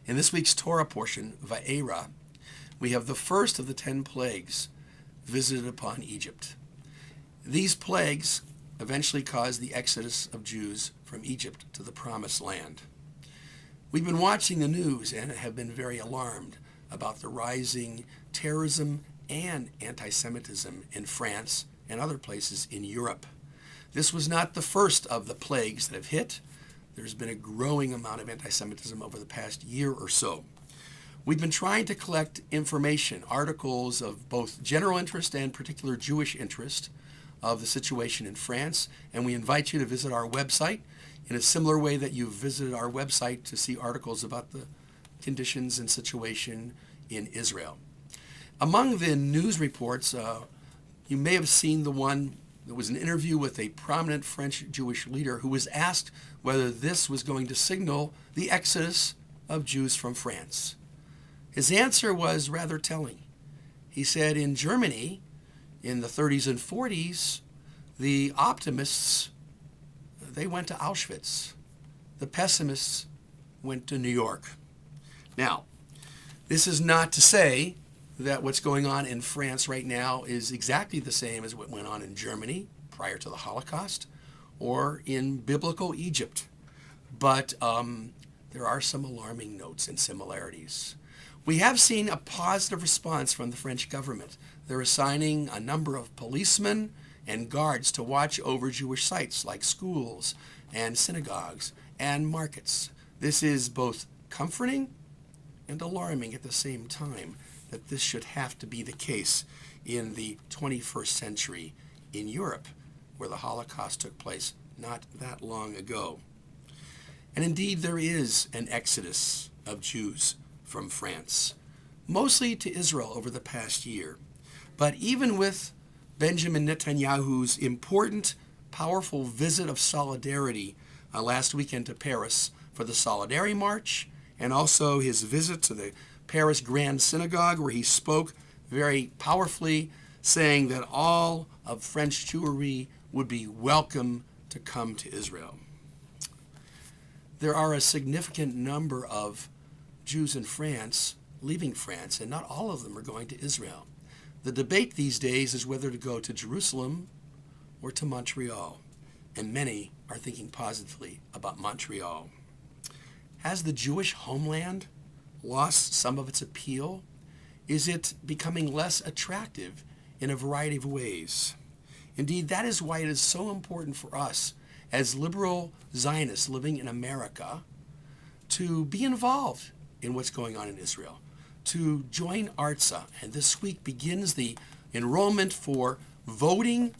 In this week's Torah portion, Va'era, we have the first of the 10 plagues visited upon Egypt. These plagues eventually caused the exodus of Jews from Egypt to the Promised Land. We've been watching the news and have been very alarmed about the rising terrorism and anti-Semitism in France and other places in Europe. This was not the first of the plagues that have hit. There's been a growing amount of anti-Semitism over the past year or so. We've been trying to collect information, articles of both general interest and particular Jewish interest of the situation in France, and we invite you to visit our website in a similar way that you've visited our website to see articles about the conditions and situation in Israel. Among the news reports, you may have seen the one. There was an interview with a prominent French Jewish leader who was asked whether this was going to signal the exodus of Jews from France. His answer was rather telling. He said in Germany, in the 30s and 40s, the optimists, they went to Auschwitz. The pessimists went to New York. Now, this is not to say that what's going on in France right now is exactly the same as what went on in Germany prior to the Holocaust or in biblical Egypt. But there are some alarming notes and similarities. We have seen a positive response from the French government. They're assigning a number of policemen and guards to watch over Jewish sites like schools and synagogues and markets. This is both comforting and alarming at the same time that this should have to be the case in the 21st century in Europe, where the Holocaust took place not that long ago. And indeed, there is an exodus of Jews from France, mostly to Israel over the past year. But even with Benjamin Netanyahu's important, powerful visit of solidarity last weekend to Paris for the Solidarity March, and also his visit to the Paris Grand Synagogue, where he spoke very powerfully, saying that all of French Jewry would be welcome to come to Israel. There are a significant number of Jews in France leaving France, and not all of them are going to Israel. The debate these days is whether to go to Jerusalem or to Montreal, and many are thinking positively about Montreal. Has the Jewish homeland lost some of its appeal? Is it becoming less attractive in a variety of ways? Indeed, that is why it is so important for us as liberal Zionists living in America to be involved in what's going on in Israel, to join ARTSA. And this week begins the enrollment for voting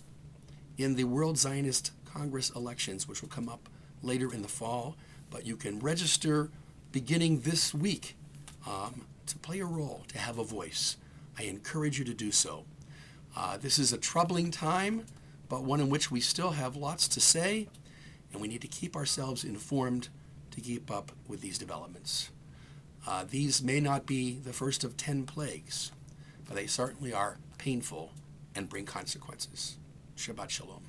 in the World Zionist Congress elections, which will come up later in the fall. But you can register beginning this week to play a role, to have a voice. I encourage you to do so. This is a troubling time, but one in which we still have lots to say, and we need to keep ourselves informed to keep up with these developments. These may not be the first of 10 plagues, but they certainly are painful and bring consequences. Shabbat Shalom.